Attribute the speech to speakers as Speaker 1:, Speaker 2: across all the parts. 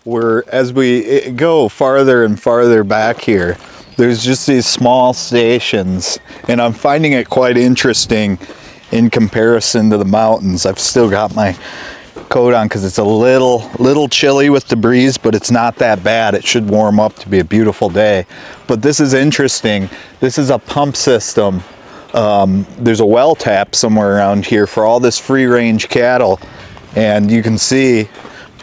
Speaker 1: as we go farther and farther back here, there's just these small stations, and I'm finding it quite interesting in comparison to the mountains. I've still got my coat on because it's a little chilly with the breeze, but it's not that bad. It should warm up to be a beautiful day. But this is interesting. This is a pump system. There's a well tap somewhere around here for all this free range cattle, and you can see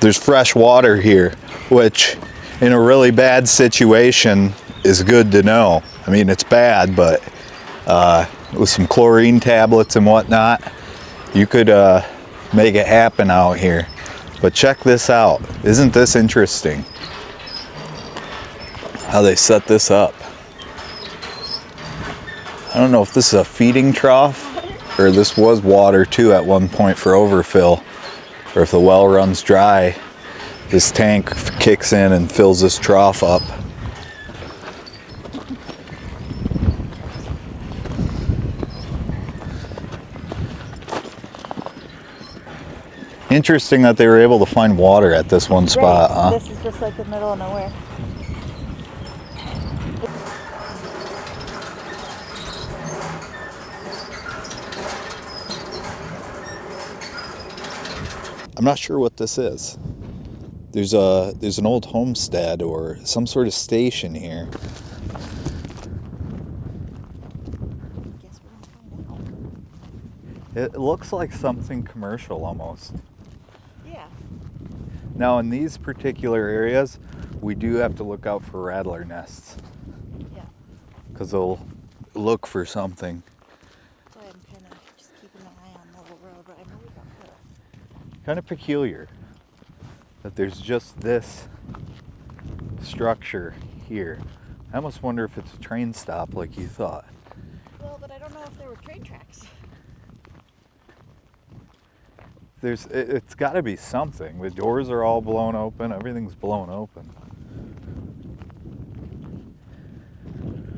Speaker 1: there's fresh water here, which in a really bad situation is good to know. I mean, it's bad, but with some chlorine tablets and whatnot, you could make it happen out here. But check this out. Isn't this interesting? How they set this up. I don't know if this is a feeding trough or this was water too at one point for overfill, or if the well runs dry, this tank kicks in and fills this trough up. Interesting that they were able to find water at this one spot, huh?
Speaker 2: This is just like the middle of nowhere.
Speaker 1: I'm not sure what this is. There's an old homestead or some sort of station here.
Speaker 2: Guess we're gonna find out.
Speaker 1: It looks like something commercial almost.
Speaker 2: Yeah.
Speaker 1: Now in these particular areas, we do have to look out for rattler nests.
Speaker 2: Yeah.
Speaker 1: Because they'll look for something.
Speaker 2: That's why I'm kind of just keeping an eye on the little road, but I know we got her.
Speaker 1: Kind of peculiar that there's just this structure here. I almost wonder if it's a train stop like you thought.
Speaker 2: Well, but I don't know if there were train tracks.
Speaker 1: It's got to be something. The doors are all blown open. Everything's blown open.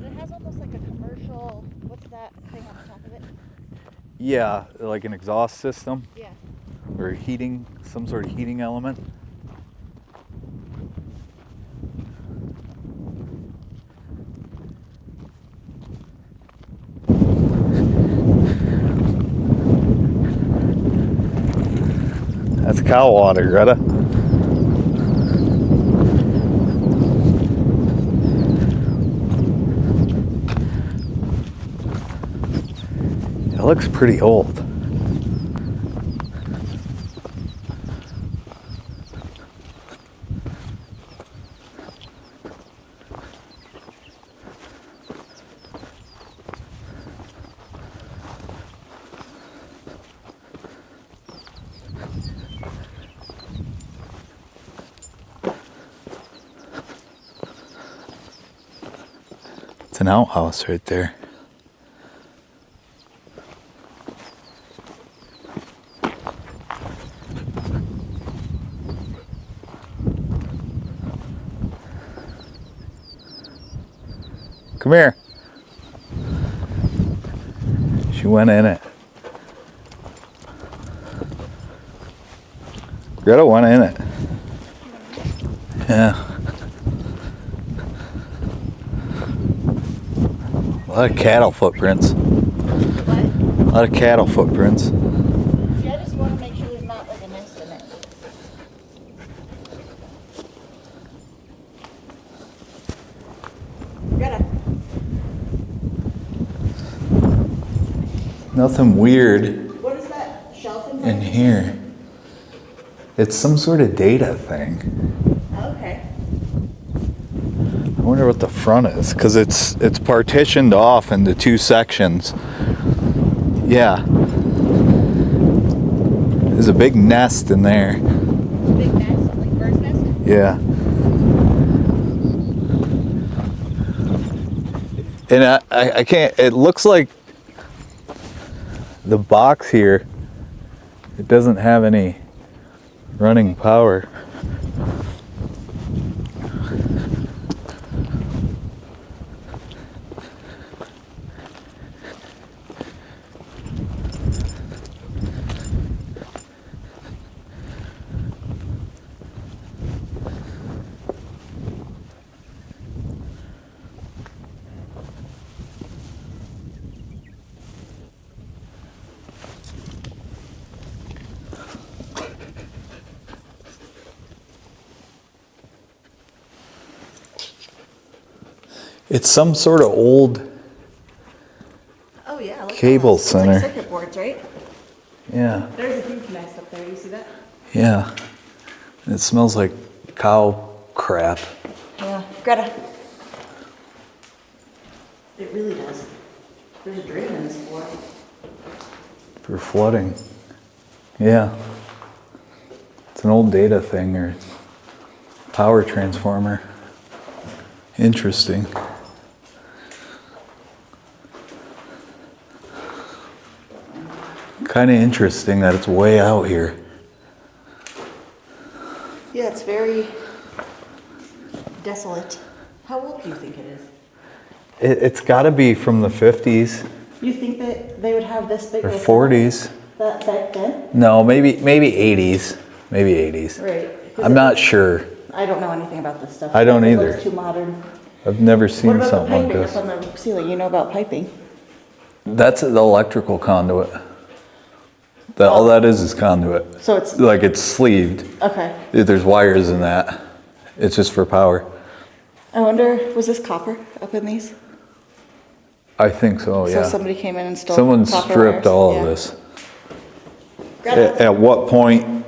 Speaker 2: It has almost like a commercial, what's that thing on the top of it?
Speaker 1: Yeah, like an exhaust system
Speaker 2: Yeah.
Speaker 1: or heating, some sort of heating element. That's cow water, Greta. It looks pretty old. It's an outhouse right there. Come here. She went in it. Greta went in it. Yeah. A lot of cattle footprints.
Speaker 2: What?
Speaker 1: A lot of cattle footprints.
Speaker 2: See, I just want to make sure there's not like a nest in it. Greta.
Speaker 1: Nothing weird
Speaker 2: What is that shelf
Speaker 1: in here. It's some sort of data thing.
Speaker 2: Okay.
Speaker 1: I wonder what the front is, because it's partitioned off into two sections. Yeah. There's a big nest in there.
Speaker 2: Big nest, like bird's nest?
Speaker 1: Yeah. And I can't, it looks like the box here, it doesn't have any running power. It's some sort of old
Speaker 2: Oh yeah, look at
Speaker 1: cable
Speaker 2: this.
Speaker 1: center.
Speaker 2: It's like circuit boards, right?
Speaker 1: Yeah.
Speaker 2: There's a huge nest up there. You see that?
Speaker 1: Yeah. It smells like cow crap.
Speaker 2: Yeah. Greta. It really does. There's a drain in this floor.
Speaker 1: For flooding. Yeah. It's an old data thing or power transformer. Interesting. Kind of interesting that it's way out here.
Speaker 2: Yeah, it's very desolate. How old do you think it is?
Speaker 1: It's got to be from the 50s
Speaker 2: You think that they would have this big
Speaker 1: or
Speaker 2: of a
Speaker 1: 40s.
Speaker 2: that back then?
Speaker 1: No, maybe 80s. Maybe 80s.
Speaker 2: Right. 'Cause
Speaker 1: I'm not sure.
Speaker 2: I don't know anything about this stuff.
Speaker 1: I don't
Speaker 2: It
Speaker 1: either.
Speaker 2: looks too modern.
Speaker 1: I've never
Speaker 2: What
Speaker 1: seen
Speaker 2: about the
Speaker 1: something like
Speaker 2: piping
Speaker 1: this.
Speaker 2: up on the ceiling? You know about piping?
Speaker 1: That's the electrical conduit. All that is conduit.
Speaker 2: So it's
Speaker 1: Like it's sleeved.
Speaker 2: okay.
Speaker 1: There's wires in that. It's just for power.
Speaker 2: I wonder, was this copper up in these?
Speaker 1: I think so, yeah.
Speaker 2: So somebody came in and stole
Speaker 1: Someone
Speaker 2: copper
Speaker 1: stripped
Speaker 2: wires?
Speaker 1: all
Speaker 2: Yeah.
Speaker 1: of this.
Speaker 2: Greta.
Speaker 1: At what point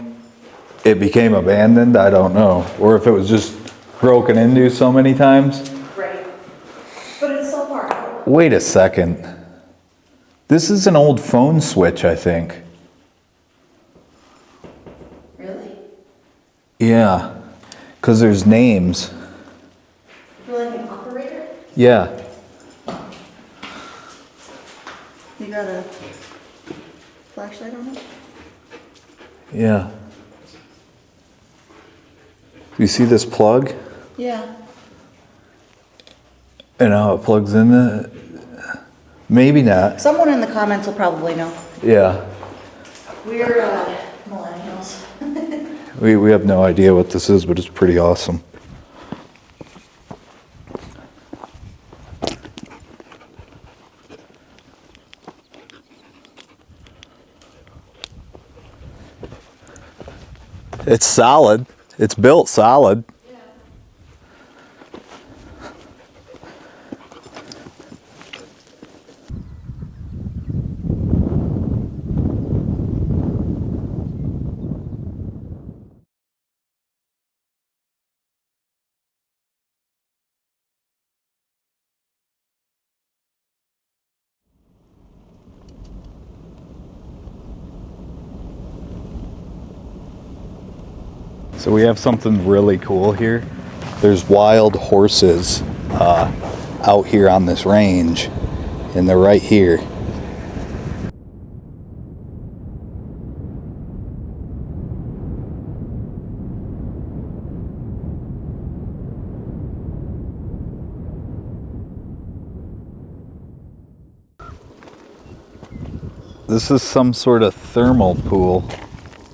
Speaker 1: it became abandoned, I don't know. Or if it was just broken into so many times.
Speaker 2: Right. But it's so far out.
Speaker 1: Wait a second. This is an old phone switch, I think.
Speaker 2: Really?
Speaker 1: Yeah, because there's names.
Speaker 2: For like an operator?
Speaker 1: Yeah.
Speaker 2: You got a flashlight on it?
Speaker 1: Yeah. Do you see this plug?
Speaker 2: Yeah.
Speaker 1: And how it plugs in the... Maybe not.
Speaker 2: Someone in the comments will probably know.
Speaker 1: Yeah.
Speaker 2: We're millennials.
Speaker 1: We have no idea what this is, but it's pretty awesome. It's solid. It's built solid. So we have something really cool here. There's wild horses out here on this range, and they're right here. This is some sort of thermal pool.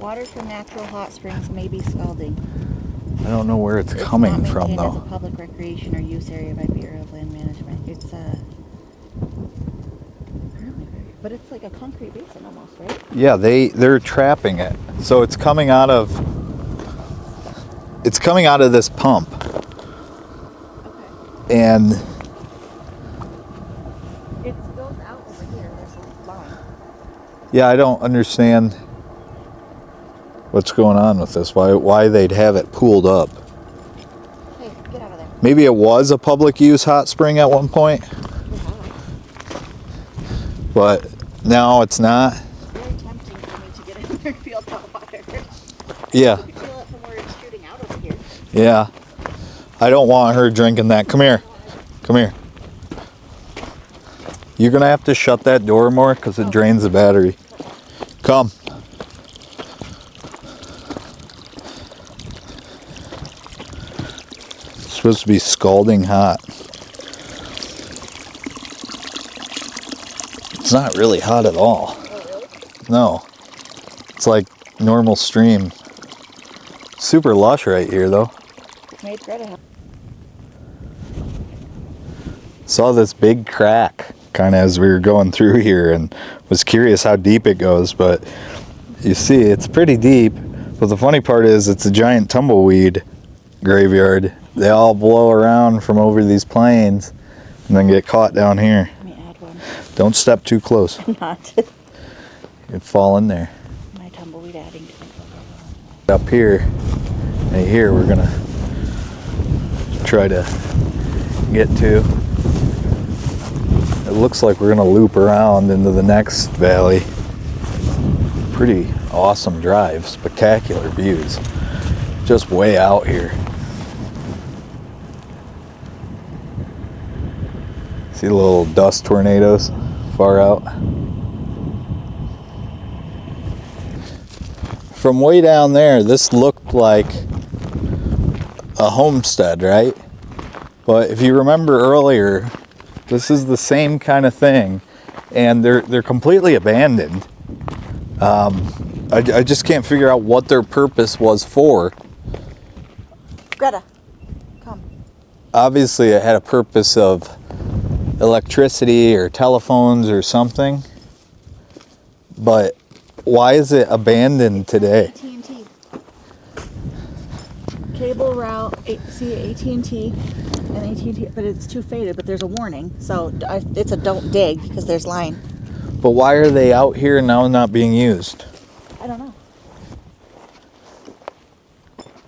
Speaker 2: Water from natural hot springs may be scalding.
Speaker 1: I don't know where it's coming from
Speaker 2: As a
Speaker 1: though.
Speaker 2: public recreation or use area by Bureau of Land Management. It's but it's like a concrete basin almost, right?
Speaker 1: Yeah, they're trapping it. So it's coming out of this pump.
Speaker 2: Okay.
Speaker 1: And
Speaker 2: It goes out over here. There's a line.
Speaker 1: yeah, I don't understand what's going on with this. Why they'd have it pooled up.
Speaker 2: Hey, get out of there.
Speaker 1: Maybe it was a public use hot spring at one point, but now it's not.
Speaker 2: Very tempting for me to get in there and feel that water.
Speaker 1: Yeah,
Speaker 2: You can feel it from where it's shooting out over here.
Speaker 1: yeah. I don't want her drinking that. Come here. Come here. You're gonna have to shut that door more because it drains the battery. Come. It's supposed to be scalding hot. It's not really hot at all.
Speaker 2: Oh, really?
Speaker 1: No. It's like normal stream. Super lush right here though.
Speaker 2: Made Greta happy.
Speaker 1: Saw this big crack kind of as we were going through here and was curious how deep it goes, but you see it's pretty deep. But the funny part is it's a giant tumbleweed graveyard. They all blow around from over these plains and then get caught down here.
Speaker 2: Let me add one.
Speaker 1: Don't step too close.
Speaker 2: I'm not.
Speaker 1: You'd fall in there.
Speaker 2: My tumbleweed adding to it.
Speaker 1: Up here, right here, we're gonna try to get to. It looks like we're gonna loop around into the next valley. Pretty awesome drive, spectacular views. Just way out here. See the little dust tornadoes far out? From way down there, this looked like a homestead, right? But if you remember earlier, this is the same kind of thing, and they're completely abandoned. I just can't figure out what their purpose was for.
Speaker 2: Greta, come.
Speaker 1: Obviously, it had a purpose of electricity or telephones or something. But why is it abandoned today?
Speaker 2: AT&T. Cable route. See AT&T and AT&T, but it's too faded. But there's a warning, so it's a don't dig because there's line.
Speaker 1: But why are they out here now not being used?
Speaker 2: I don't know.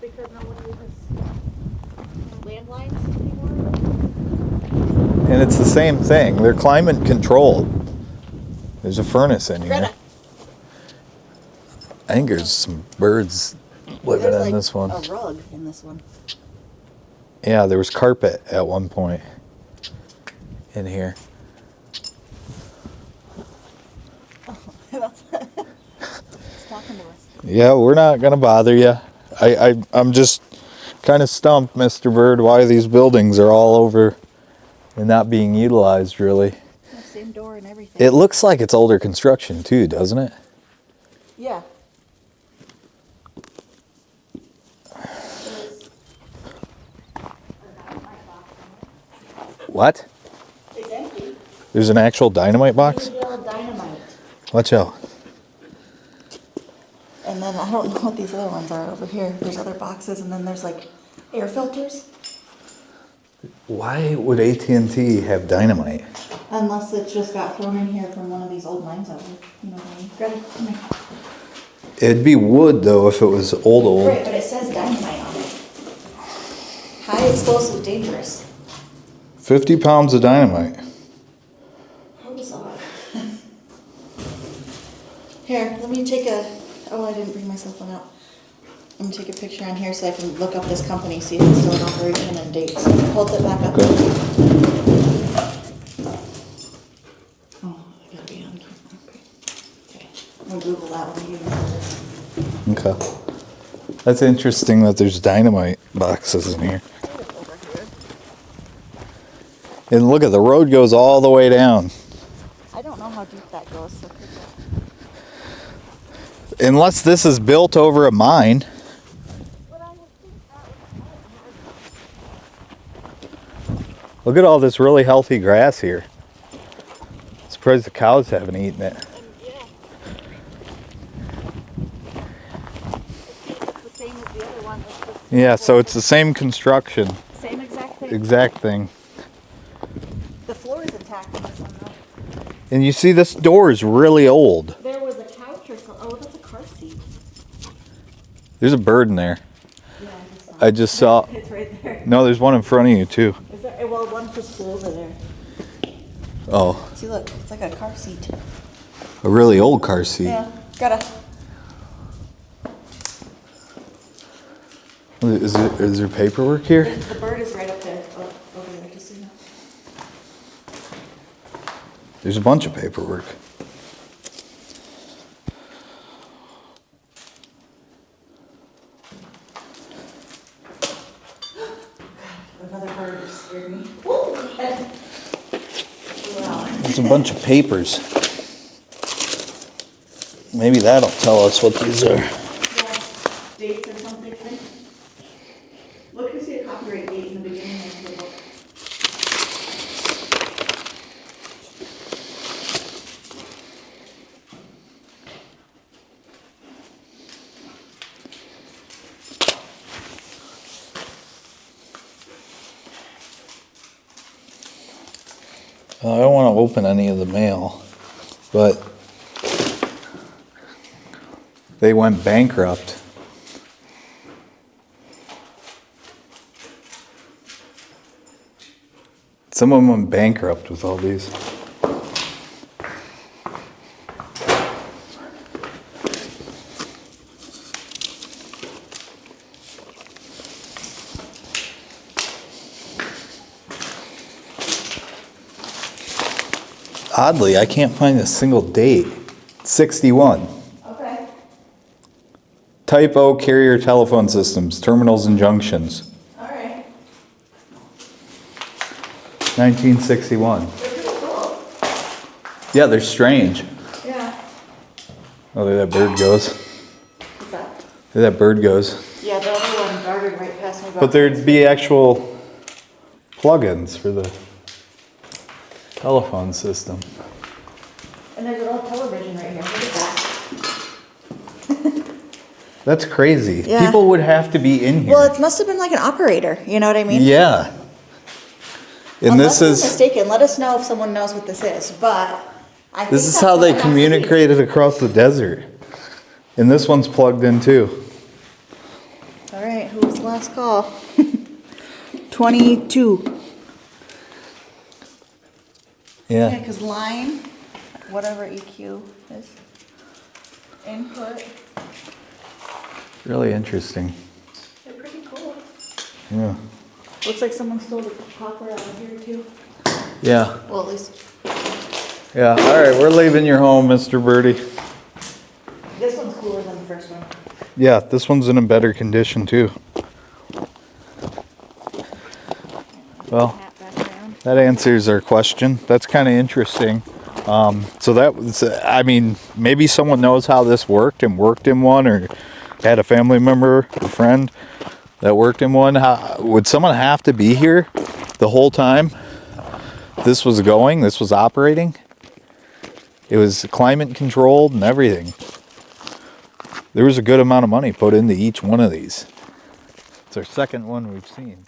Speaker 2: Because no one uses landlines anymore.
Speaker 1: And it's the same thing. They're climate controlled. There's a furnace in here.
Speaker 2: Greta.
Speaker 1: I think there's some birds living
Speaker 2: There's
Speaker 1: in this one.
Speaker 2: A rug in this one.
Speaker 1: Yeah, there was carpet at one point in here.
Speaker 2: It's talking to us.
Speaker 1: Yeah, we're not gonna bother you. I'm just kind of stumped, Mr. Bird, why these buildings are all over and not being utilized, really.
Speaker 2: Yeah, same door and everything.
Speaker 1: It looks like it's older construction too, doesn't it?
Speaker 2: Yeah.
Speaker 1: What?
Speaker 2: It's empty.
Speaker 1: There's an actual dynamite box?
Speaker 2: Dynamite.
Speaker 1: Watch out.
Speaker 2: And then I don't know what these other ones are over here. There's other boxes, and then there's like air filters.
Speaker 1: Why would AT&T have dynamite?
Speaker 2: Unless it just got thrown in here from one of these old mines over. You know what I mean? Greta, come here.
Speaker 1: It'd be wood though if it was old.
Speaker 2: Right, but it says dynamite on it. High explosive dangerous.
Speaker 1: 50 pounds of dynamite.
Speaker 2: How bizarre. Here, let me take a, oh, I didn't bring my cell phone out. I'm gonna take a picture on here so I can look up this company, see if it's still in operation and dates. Hold it back up.
Speaker 1: Okay.
Speaker 2: Oh, I gotta be on camera. Okay. I'm gonna Google that one here.
Speaker 1: Okay. That's interesting that there's dynamite boxes in here.
Speaker 2: Over here.
Speaker 1: And look at the road goes all the way down.
Speaker 2: I don't know how deep that goes, so
Speaker 1: Unless this is built over a mine. Look at all this really healthy grass here. Surprised the cows haven't eaten it.
Speaker 2: yeah. It's the same as the other one.
Speaker 1: Yeah, so it's the same construction.
Speaker 2: Same exact thing.
Speaker 1: Exact thing.
Speaker 2: The floor is intact in this one though.
Speaker 1: And you see this door is really old.
Speaker 2: There was a couch or something. Oh, that's a car seat.
Speaker 1: There's a bird in there.
Speaker 2: Yeah,
Speaker 1: I just saw.
Speaker 2: It's right there.
Speaker 1: No, there's one in front of you too.
Speaker 2: Is there? Well, one just flew over there.
Speaker 1: Oh,
Speaker 2: See, look, it's like a car seat.
Speaker 1: a really old car seat.
Speaker 2: Yeah, gotta.
Speaker 1: Is there paperwork here?
Speaker 2: The bird is right up there. Oh, over there, just so you know.
Speaker 1: There's a bunch of paperwork.
Speaker 2: Another bird just scared me. Wow.
Speaker 1: There's a bunch of papers. Maybe that'll tell us what these are.
Speaker 2: Yeah, dates or something. Look, you see a copyright date in the beginning of the book.
Speaker 1: I don't want to open any of the mail, but they went bankrupt. Someone went bankrupt with all these. Oddly, I can't find a single date. 61.
Speaker 2: Okay.
Speaker 1: Type O carrier telephone systems, terminals and junctions.
Speaker 2: All right.
Speaker 1: 1961.
Speaker 2: They're pretty cool.
Speaker 1: Yeah, they're strange.
Speaker 2: Yeah.
Speaker 1: Oh, there that bird goes.
Speaker 2: What's that?
Speaker 1: There that bird goes.
Speaker 2: Yeah, the other one darted right past me.
Speaker 1: But there'd be actual plugins for the telephone system.
Speaker 2: And there's an old television right here. Look at that.
Speaker 1: That's crazy.
Speaker 2: Yeah.
Speaker 1: People would have to be in here.
Speaker 2: Well, it must have been like an operator. You know what I mean?
Speaker 1: Yeah. And
Speaker 2: Unless
Speaker 1: this
Speaker 2: I'm
Speaker 1: is
Speaker 2: mistaken. Let us know if someone knows what this is. But I think
Speaker 1: this is
Speaker 2: that's
Speaker 1: how
Speaker 2: what
Speaker 1: they
Speaker 2: it has to be.
Speaker 1: communicated across the desert. And this one's plugged in too.
Speaker 2: All right. Who was the last call? 22. Yeah,
Speaker 1: Yeah.
Speaker 2: because line, whatever EQ is, input.
Speaker 1: Really interesting.
Speaker 2: They're pretty cool.
Speaker 1: Yeah.
Speaker 2: Looks like someone stole the copper out of here too.
Speaker 1: Yeah.
Speaker 2: Well, at least
Speaker 1: Yeah. All right, we're leaving your home, Mr. Birdie.
Speaker 2: this one's cooler than the first one.
Speaker 1: Yeah, this one's in a better condition too. Well,
Speaker 2: Hat background.
Speaker 1: that answers our question. That's kind of interesting. So that was, I mean, maybe someone knows how this worked and worked in one, or had a family member or friend that worked in one. Would someone have to be here the whole time this was going, this was operating? It was climate controlled and everything. There was a good amount of money put into each one of these. It's our second one we've seen.